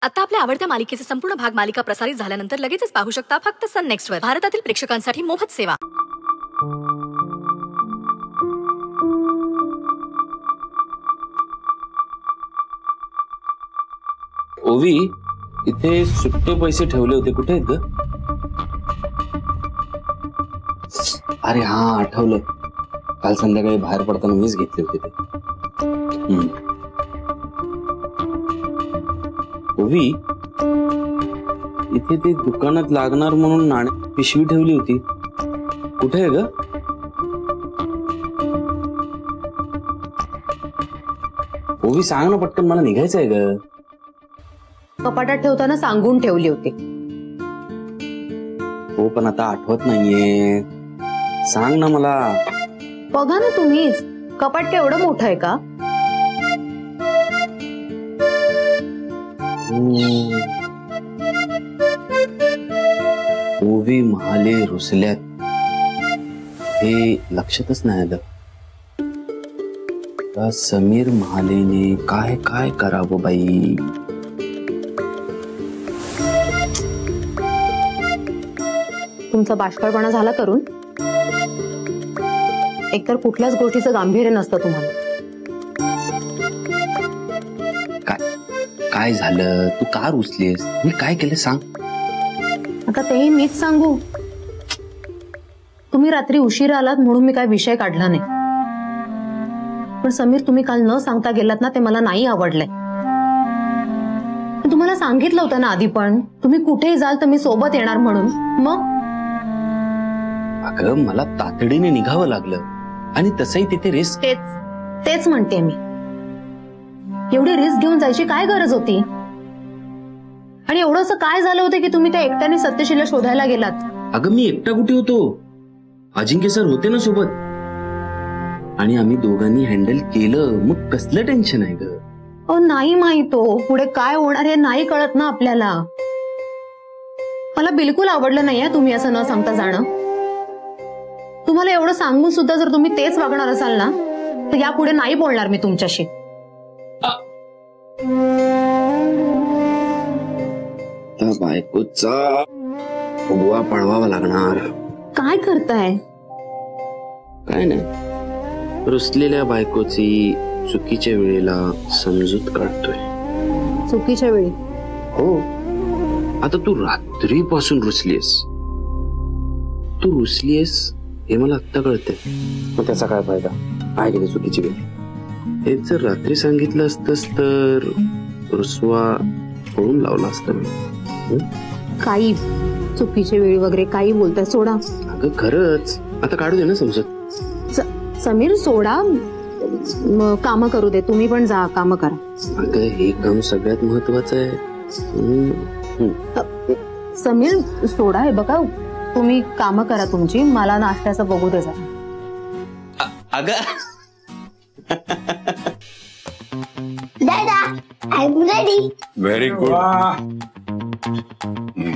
आता आपल्या आवडत्या मालिकेचे संपूर्ण भाग मालिका प्रसारित झाल्यानंतर लगेचच पाहू शकता फक्त सन नेक्स्ट वर. भारतातील प्रेक्षकांसाठी मोफत सेवा. ओवी, इथे सुट्टे पैसे ठेवले होते, कुठे आहेत ग? अरे हा, आठवलं. काल संध्याकाळी बाहेर पडताना मीच घेतले होते ते. ओवी, इथे ते दुकानात लागणार म्हणून नाणे पिशवी ठेवली होती, कुठे आहे ग? ओवी सांग ना पटकन, मला निघायचंय ग. कपाटात ठेवताना सांगून ठेवली होती. हो, पण आता आठवत नाहीये. सांग ना मला. बघा ना तुम्हीच, कपाट केवढं मोठं आहे का? ओवी महाले रुसल्यात, हे लक्षातच नाही आलं. समीर महालेने काय काय करावं बाई. तुमचा बाष्कळपणा झाला करून. एकतर कुठल्याच गोष्टीचं गांभीर्य नसतं तुम्हाला. काय झालं? तू का रुसलीस? मी काय केलं सांग. आता तेही मीच सांगू. तुम्ही रात्री उशीर आलात म्हणून मी काय विषय काढला नाही. पण समीर, तुम्ही काल न सांगता गेलात ना, ते मला नाही आवडलंय. तुम्हाला सांगितलं होतं ना आधी पण, तुम्ही कुठेही जाल तर मी सोबत येणार म्हणून. मग अगं, मला तातडीने निघावं लागलं आणि तसंही तिथे रिस्क. तेच म्हणते मी. एवढी रिस्क घेऊन जायची काय गरज होती? आणि एवढं असं काय झालं होतं की तुम्ही त्या एकट्याने सत्यशीला शोधायला गेलात? अगं, मी एकटा कुठे होतो? अजिंक्य सर होते ना सोबत, आणि आम्ही दोघांनी हँडल केलं. मग कसलं टेन्शन आहे ग? नाही माहित हो, पुढे काय होणार हे नाही कळत ना आपल्याला. मला बिलकुल आवडलं नाहीये तुम्ही असं न सांगता जाणं. तुम्हाला एवढं सांगून सुद्धा जर तुम्ही तेच वागणार असाल ना, तर यापुढे नाही बोलणार मी तुमच्याशी. त्या बायकोचा फुगवा पळवावा लागणार. काय करताय? काय नाही, रुसलेल्या बायकोची चुकीच्या वेळेला समजूत काढतोय. चुकीच्या वेळी? हो. आता तू रात्रीपासून रुसलीयस. तू रुसलीयस हे मला आत्ता कळतंय. मग त्याचा काय फायदा आहे की चुकीची वेळ? हेच जर रात्री सांगितलं असतंस तर रुसवा पळून लावला असतं मी. काही चुकीच्या वेळी वगैरे काही बोलताय, सोडा. अगं खरंच, आता काढू दे ना समजत. समीर, सोडा. काम करू दे, तुम्ही पण जा, काम करा. अगं, हे काम सगळ्यात महत्वाचं आहे. समीर, सोडा. हे बघा, तुम्ही काम करा तुमची, मला नाश्त्याचं बघू दे जरा. अगं दादा, I am ready. Very good.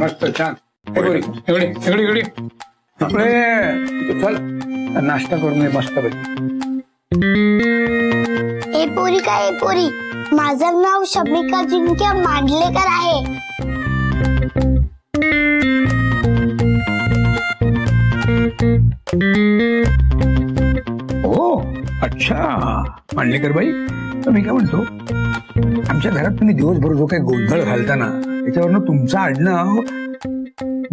मस्त, छान. एवढी चल नाश्ता करून मस्त पैकी. ए पोरी काय, ए पोरी, माझं नाव शमिका जिंक्या मांडलेकर आहे. हो, अच्छा मांडलेकर बाई. मी काय म्हणतो, आमच्या घरात तुम्ही दिवसभर जो काही गोंधळ घालता ना, त्याच्यावरनं तुमचं आडनाव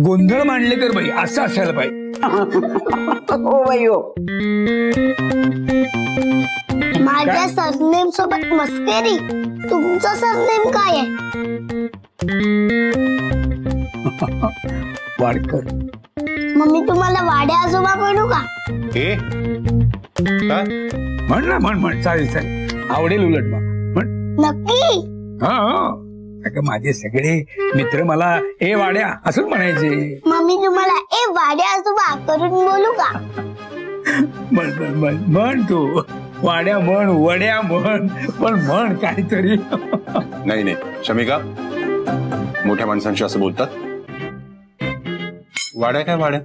गोंधळ मांडलेकर बाई असं असायला पाहिजे. हो बाई हो. माझ्या सरनेम सोबत मस्करी. तुमचं सरनेम काय आहे? वाडकर. मम्मी, तुम्हाला वाड्या आजोबा म्हणू का? म्हण ना, म्हण. चालेल, आवडेल उलट म्हण. नक्की? हा. माझे सगळे मित्र मला ए वाड्या असंच म्हणायचे. मम्मी, तुम्हाला ए वाड्या आजोबा करून बोलू का? म्हण तू. वाड्या म्हण, वड्या म्हण, पण म्हण काहीतरी. नाही शमिका, मोठ्या माणसांशी असं बोलतात. वाड्या काय वाड्या?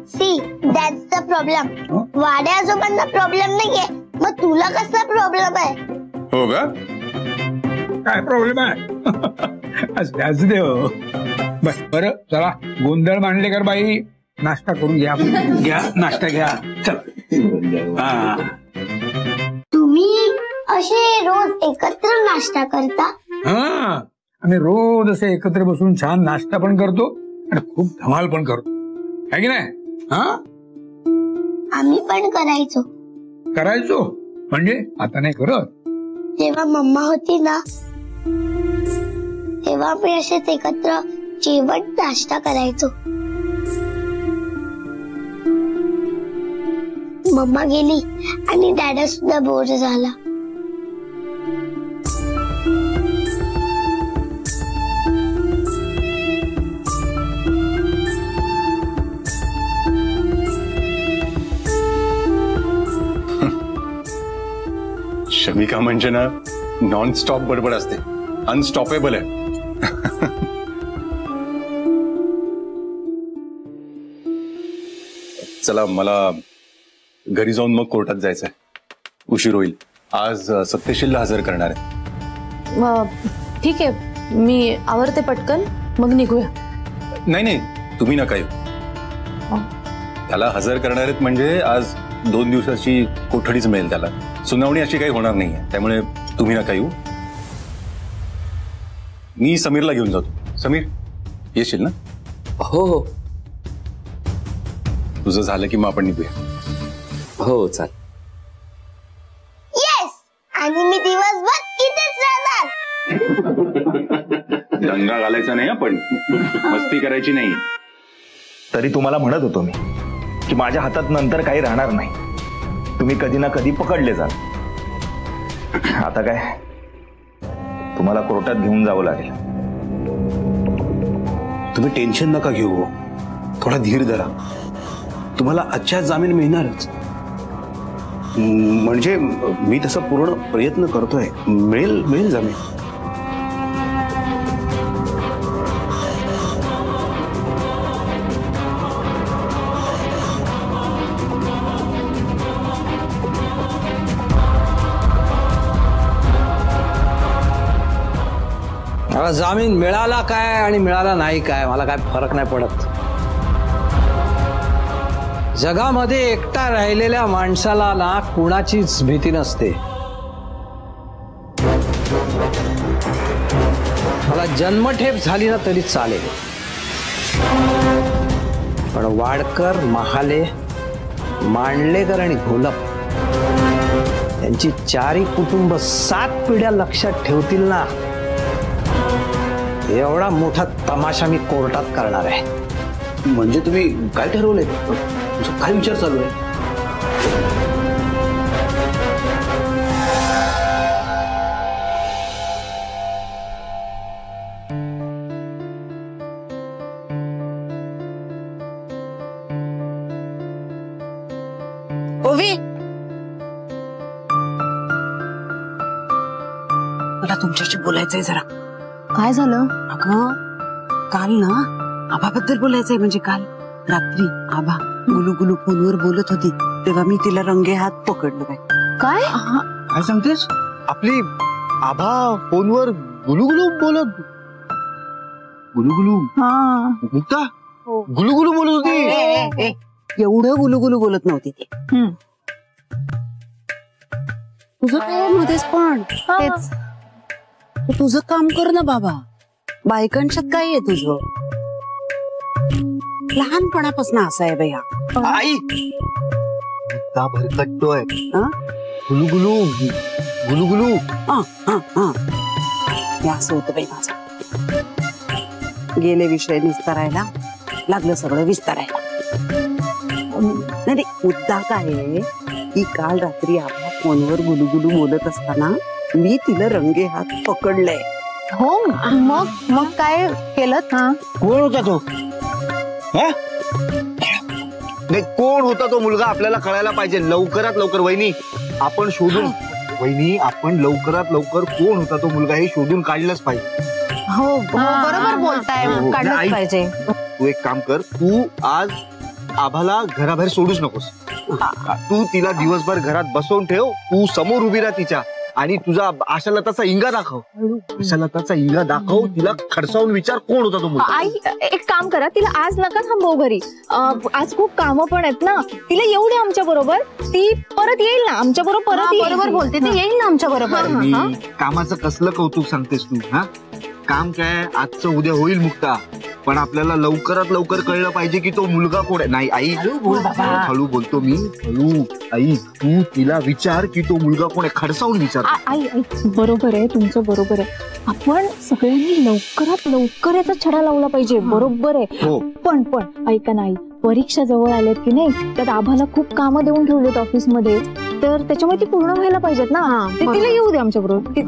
See, that's the problem. वाड्या आजोबांना प्रॉब्लेम नाहीये, मग तुला कसला प्रॉब्लेम आहे? हो का? काय प्रॉब्लेम आहे? असू दे हो. बरं चला, गोंधळ मांडलेकर बाई नाश्ता करून घ्या. घ्या नाश्ता घ्या. चला. हा, तुम्ही असे रोज एकत्र नाश्ता करता? हा, आम्ही रोज असे एकत्र बसून छान नाश्ता पण करतो आणि खूप धमाल पण करतो, आहे की नाही? हा, आम्ही पण करायचो. करायचो म्हणजे आता नाही करत. जेव्हा मम्मा होती ना तेव्हा आम्ही असेच एकत्र जेवण नाश्ता करायचो. मम्मा गेली आणि डॅडा सुद्धा बोर झाला. शमिका म्हणजे ना नॉन स्टॉप बडबड असते, अनस्टॉपेबल आहे. चला, मला घरी जाऊन मग कोर्टात जायचंय, उशीर होईल. आज सत्यशीलला हजर करणार आहे. ठीक आहे, मी आवरते पटकन, मग निघूया. नाही नाही, तुम्ही नका येऊ. त्याला हजर करणार आहेत म्हणजे आज 2 दिवसाची कोठडीच मिळेल त्याला. सुनावणी अशी काही होणार नाहीये, त्यामुळे तुम्ही नका येऊ. मी समीरला घेऊन जातो. समीर, येशील ना? हो हो तुझं झालं की मग आपण निघूया. हो चाल. येस, आणि मी दिवसभर इथेच राहणार. दंगा घालायचा नाही, आपण मस्ती करायची नाही. तरी तुम्हाला म्हणत होतो मी की माझ्या हातात नंतर काही राहणार नाही. तुम्ही कधी ना कधी पकडले जाल. आता काय, तुम्हाला कोर्टात घेऊन जावं लागेल. तुम्ही टेन्शन नका घेऊ, थोडा धीर धरा. तुम्हाला आजच्या जामीन मिळणारच. म्हणजे मी तसा पूर्ण प्रयत्न करतोय, मिळेल जामीन. मला जामीन मिळाला काय आणि मिळाला नाही काय मला काय फरक नाही पडत. जगामध्ये एकटा राहिलेल्या माणसाला ना कुणाचीच भीती नसते. मला जन्मठेप झाली ना तरी चालेल, पण वाडकर, महाले, मांडलेकर आणि घोलप यांची 4ही कुटुंब 7 पिढ्या लक्षात ठेवतील ना, एवढा मोठा तमाशा मी कोर्टात करणार आहे. म्हणजे तुम्ही काय ठरवलंय? तुमचा काय विचार चालू आहे? ओवी, मला तुमच्याशी बोलायचंय जरा. काय झालं? अगं, काल ना आभाबद्दल बोलायचंय. म्हणजे काल रात्री आभा गुलू गुलू फोनवर बोलत होती, तेव्हा मी तिला रंगे हात पकडलं. काय काय सांगतेस? आपली आभा फोनवर गुलुगुलू बोलत? गुलुगुलू? मुक्ता गुलुगुलू बोलत होती? एवढं गुलू गुलू बोलत नव्हती ती. तुझं काय मध्येच पण तेच. तुझं काम कर ना बाबा. बायकांच्यात काय आहे तुझं? लहानपणापासून असं आहे भैया. आई मुक्ता भरकटतोय. गुलुगुलू गुलुगुलू. हे असं होतं बाई माझं. गेले विषय निस्तारायला लागलं, सगळं विस्तारायला. नाही, मुद्दा काय आहे की काल रात्री आभा फोनवर गुलुगुलू बोलत असताना मी तिला रंगे हात पकडलंय. हो, मग काय केलं? कोण होता तो? नाही, कोण होता तो मुलगा आपल्याला कळायला पाहिजे लवकरात लवकर. वहिनी, आपण शोधून, वहिनी आपण लवकरात लवकर कोण होता तो मुलगा हे शोधून काढलंच पाहिजे. हो, बरोबर बोलताय, काढलंच पाहिजे. तू एक काम कर, तू आज आभाला घराबाहेर सोडूच नकोस. तू तिला दिवसभर घरात बसवून ठेव. तू समोर उभी राहा तिच्या आणि तुझा आशालताचा इंगा दाखव. आशालताचा इंगा दाखव, तिला खडसावून विचार कोण होता तो मुलगा. आई एक काम करा, तिला आज नका थांबव घरी. आज खूप कामं पण आहेत ना, तिला येऊ दे आमच्या बरोबर. ती परत येईल ना आमच्या बरोबर. बरोबर बोलते, ते येईल ना आमच्या बरोबर. कामाचं कसलं कौतुक सांगतेस तू. हा काम काय आजचं उद्या होईल मुक्ता, पण आपल्याला लवकरात लवकर कळलं पाहिजे की तो मुलगा कोण आहे. नाही आई, हळू बोलतो मी, हळू. आई तू तिला विचार की तो मुलगा कोण आहे, खडसावून विचार. आई बरोबर आहे तुमचं, बरोबर आहे. आपण सगळ्यांनी लवकरात लवकर याचा छडा लावला पाहिजे. बरोबर आहे. पण ऐका नाही, परीक्षा जवळ आल्यात की नाही, त्यात आम्हाला खूप कामं देऊन ठेवलेत ऑफिसमध्ये, तर त्याच्यामुळे ती पूर्ण व्हायला पाहिजेत ना. तिला येऊ दे आमच्या बरोबर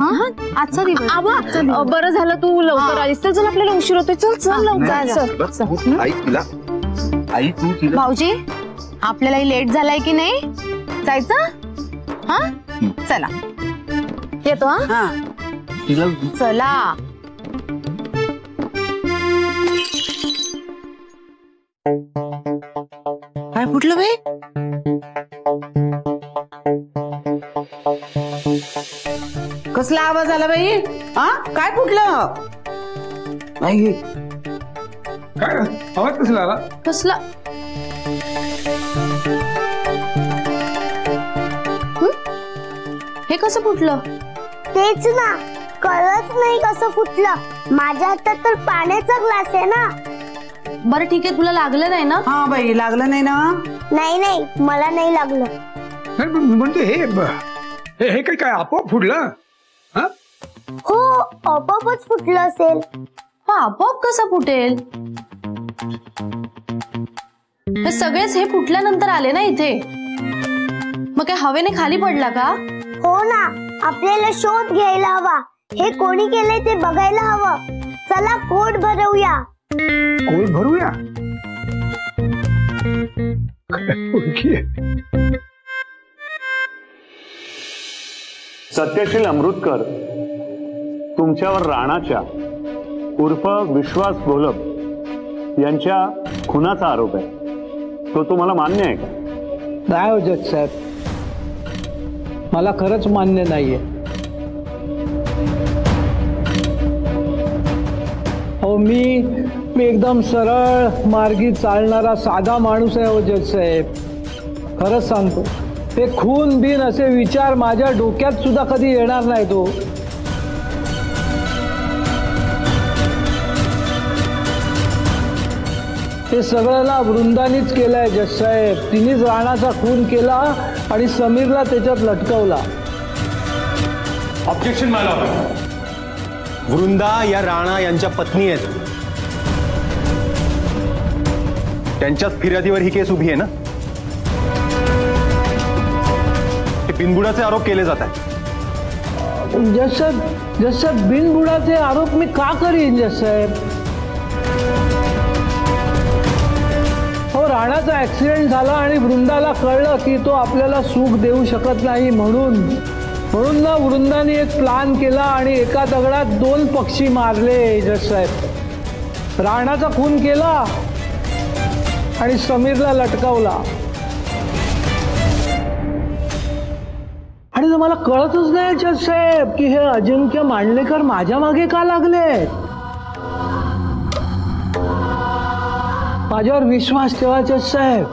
आजचा दिवस. आबा बरं झालं तू लवकर आलीस, तर चल आपल्याला उशीर होतोय. चल लवकर. आई तिला, आई तू तिला. भाऊजी आपल्यालाही लेट झालाय की नाही, जायचं. हा चला येतो. हा तिला चला. काय फुटलं बाई? कसला आवाज आला बाई? हा काय फुटलं? नाही काय आवाज कसला आला? कसला? हे कसं फुटलं? तेच ना, कळत नाही कसं फुटलं. माझ्या हातात तर पाण्याचा ग्लास आहे ना. बरं ठीक आहे, तुला लागलं नाही ना? हा बाई लागलं नाही ना? नाही मला नाही लागलं. नाही पण म्हणते हे काय आपोआप फुटलं? हो आपोआपच फुटलं असेल. आपोआप कसं फुटेल? हे सगळेच हे फुटल्यानंतर आले ना इथे, मग काय हवेने खाली पडला का? हो ना, आपल्याला शोध घ्यायला हवा. हे कोणी केलंय ते बघायला हवं. चला कोट भरवूया. कोट भरूया? सत्यशील अमृतकर तुमच्यावर राणाच्या उर्फ विश्वास घोलप यांच्या खुनाचा आरोप आहे. तो तुम्हाला मान्य आहे का? नाही हो जज साहेब, मला खरंच मान्य नाहीये. हो मी एकदम सरळ मार्गी चालणारा साधा माणूस आहे हो जज साहेब. खरंच सांगतो, ते खून बिन असे विचार माझ्या डोक्यात सुद्धा कधी येणार नाही. तो हे सगळं ना वृंदानीच केलंय जज साहेब. तिनेच राणाचा खून केला आणि समीरला त्याच्यात लटकवला. ऑब्जेक्शन माय लॉर्ड. वृंदा या राणा यांच्या पत्नी आहेत. त्यांच्याच फिर्यादीवर ही केस उभी आहे ना. हे बिनबुडाचे आरोप केले जात आहेत. जज साहेब बिनबुडाचे आरोप मी का करीन जज साहेब? हो राणाचा ऍक्सिडेंट झाला आणि वृंदाला कळलं की तो आपल्याला सुख देऊ शकत नाही, म्हणून ना वृंदाने एक प्लान केला आणि एका दगडात 2 पक्षी मारले जज साहेब. राणाचा खून केला आणि समीरला लटकावला. आणि मला कळतच नाही जज साहेब की हे अजिंक्य मांडलेकर माझ्या मागे का लागले. माझ्यावर विश्वास ठेवा जज साहेब,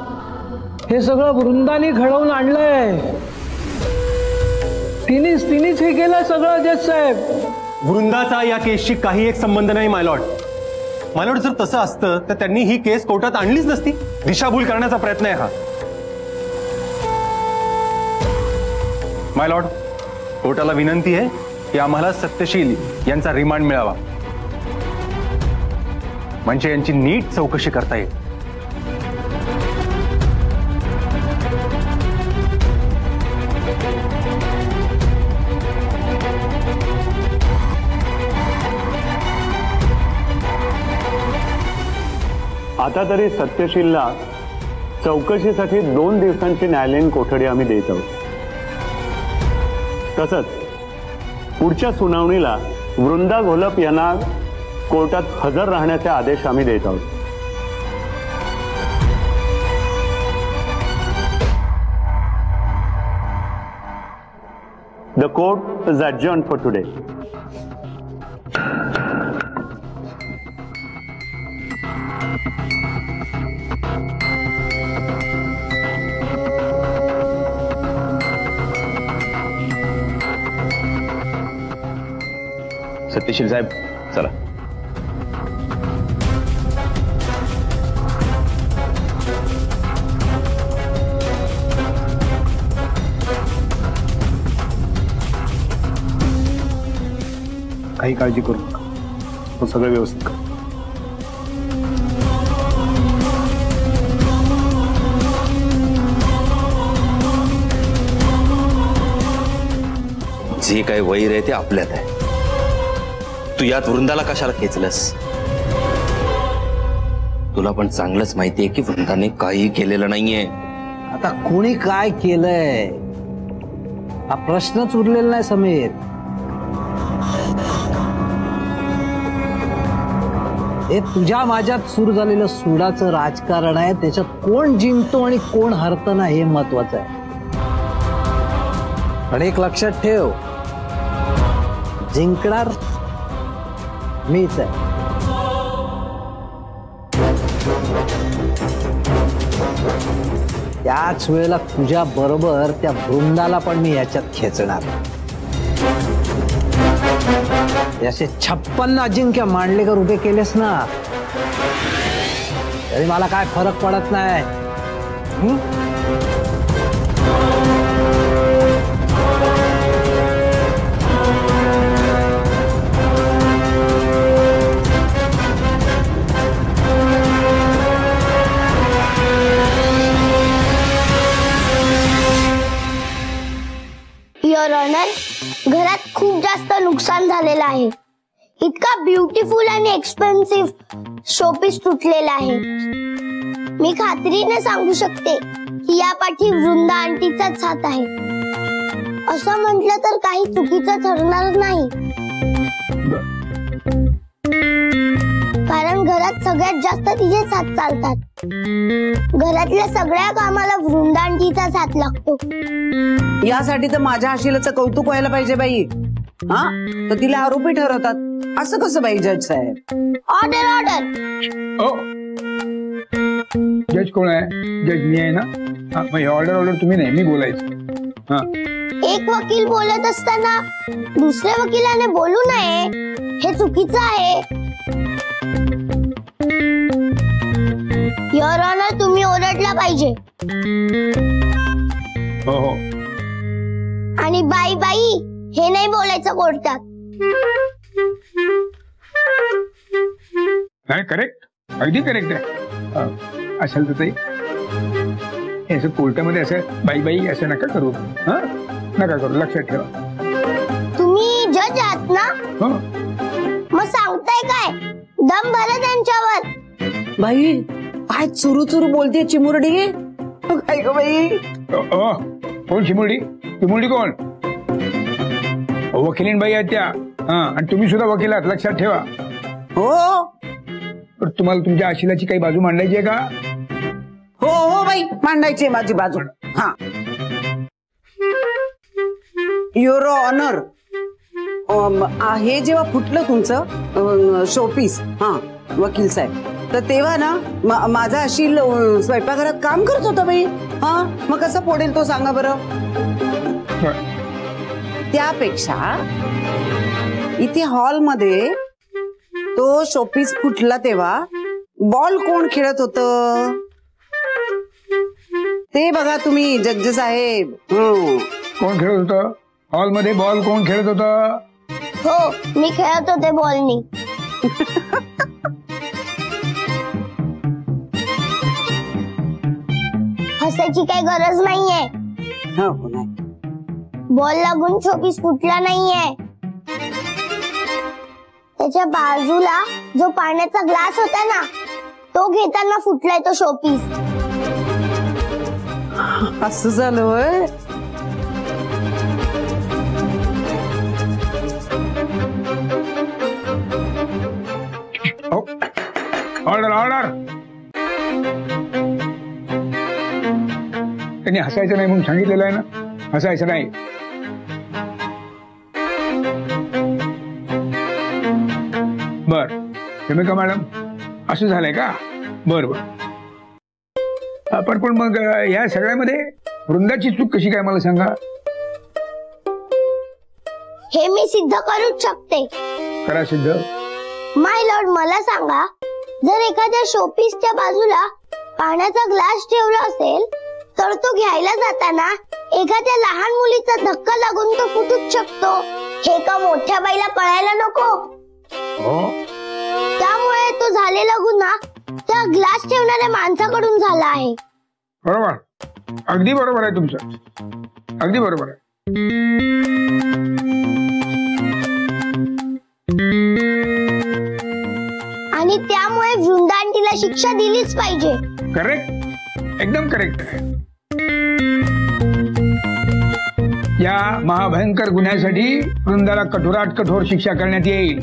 हे सगळं वृंदाने घडवून आणलंय. तिनेच हे केलं सगळं जज साहेब. वृंदाचा या केसशी काही एक संबंध नाही माय लॉर्ड. माय लॉर्ड, जर तसं असतं तर त्यांनी ही केस कोर्टात आणलीच नसती. दिशाभूल करण्याचा प्रयत्न आहे हा. माय लॉर्ड, कोर्टाला विनंती आहे की आम्हाला सत्यशील यांचा रिमांड मिळावा, म्हणजे यांची नीट चौकशी करता येईल. आता तरी सत्यशीलला चौकशीसाठी 2 दिवसांची न्यायालयीन कोठडी आम्ही देत आहोत. तसंच पुढच्या सुनावणीला वृंदा घोलप यांना कोर्टात हजर राहण्याचे आदेश आम्ही देत आहोत. The court is adjourned for today. सत्यशील साहेब चला. काही काळजी करू नका, तो सगळं व्यवस्थित कर. जे काही वैर आहे ते आपल्यात आहे. तू यात वृंदाला कशाला खेचलंस? तुला पण चांगलंच माहितीये की वृंदाने काही केलेलं नाहीये. आता कोणी काय केलंय हा प्रश्नच उरलेला नाही समीर. हे तुझ्या माझ्यात सुरू झालेलं सुडाचं राजकारण आहे. त्याच्यात कोण जिंकतो आणि कोण हरतं ना हे महत्वाचं आहे. पण एक लक्षात ठेव, जिंकणार मीच आहे. त्याच वेळेला तुझ्या बरोबर त्या वृंदाला पण मी याच्यात खेचणार. याचे 56 अजिंक्य मांडलेकर उभे केलेस ना तरी मला काय फरक पडत नाही. युअर ऑनर, घरात खूप जास्त नुकसान झालेलं आहे. इतका ब्युटिफुल आणि एक्सपेन्सिव्ह शोपीस तुटलेला आहे. मी खात्रीने सांगू शकते की या पाठी वृंदा आंटीचाच हात आहे. असं म्हटलं तर काही चुकीचं ठरणार नाही, कारण घरात सगळ्यात जास्त तिचेच हात चालतात. घरातल्या सगळ्या कामाला वृंदा आंटीचाच हात लागतो. यासाठी तर माझ्या आशिलाचं कौतुक व्हायला पाहिजे बाई. हा तर तिला आरोपी ठरवतात. असं कसं बाई जज साहेब? Order order. जज कोण आहे? जज मी आहे ना. ऑर्डर ऑर्डर तुम्ही नेहमी बोलायचं. एक वकील बोलत असताना दुसऱ्या वकिलाने बोलू नये, हे चुकीचं आहे. युअर ऑनर, तुम्ही ओरडला पाहिजे. हो हो. आणि बाई बाई हे नाही बोलायचं कोर्टात. नाही, करेक्ट, अगदी करेक्ट आहे. असेल तर ते असं कोर्टामध्ये असं बाई बाई असं नका करू. नका करू, लक्षात ठेवा. तुम्ही जज आहात ना? मग सांगताय काय? दम भरा त्यांच्यावर. बाई काय चुरू चुरू बोलते चिमुरडी. काय ग बाई? कोण चिमुरडी? चिमुरडी कोण? वकिलीन बाई आहेत त्या. आणि तुम्ही सुद्धा वकील आहात, लक्षात ठेवा. हो. पण तुम्हाला तुमच्या आशिलाची काही बाजू मांडायची आहे का? हो हो बाई, मांडायची माझी बाजू. हा. युअर ऑनर, हे जेव्हा फुटलं तुमचं शोपीस, हा वकील साहेब, तर तेव्हा ना माझा अशील स्वयंपाकघरात काम करत होता बाई. हा मग कसं फोडेल तो सांगा बरं. त्यापेक्षा इथे हॉलमध्ये तो शोपीस फुटला तेव्हा बॉल कोण खेळत होत ते बघा तुम्ही जज साहेब. कोण खेळत होतं हॉलमध्ये? बॉल कोण खेळत होतं? हो, मी खेळत होते बॉलनी. हसायची काही गरज नाहीये. बॉल लागून शोपीस फुटला नाहीये. त्याच्या बाजूला जो पाण्याचा ग्लास होता ना, तो घेताना फुटलाय तो शोपीस. असं झालं होय? Order order. त्यांनी हसायचं नाही म्हणून सांगितलेलं आहे ना. हसायचं नाही. बर रमिका मॅडम असं झालंय का? बर बर पण मग या सगळ्यामध्ये वृंदाची चूक कशी काय मला सांगा. हे मी सिद्ध करूच शकते. करा सिद्ध. माय लॉर्ड मला सांगा, जर एखाद्या शोपीसच्या बाजूला पाण्याचा ग्लास ठेवला असेल तर तो घ्यायला जाताना एखाद्या लहान मुलीचा धक्का लागून तो फुटूच शकतो. हे का मोठ्या बाईला कळायला नको? त्यामुळे तो झालेला गुन्हा त्या ग्लास ठेवणाऱ्या माणसाकडून झाला आहे. बरोबर, अगदी बरोबर आहे तुमचं, अगदी बरोबर आहे. आणि त्यामुळे वृंदा आंटीला शिक्षा दिलीच पाहिजे. करेक्ट, एकदम करेक्ट आहे. या महाभयंकर गुन्ह्यासाठी वृंदाला कठोरात कठोर शिक्षा करण्यात येईल.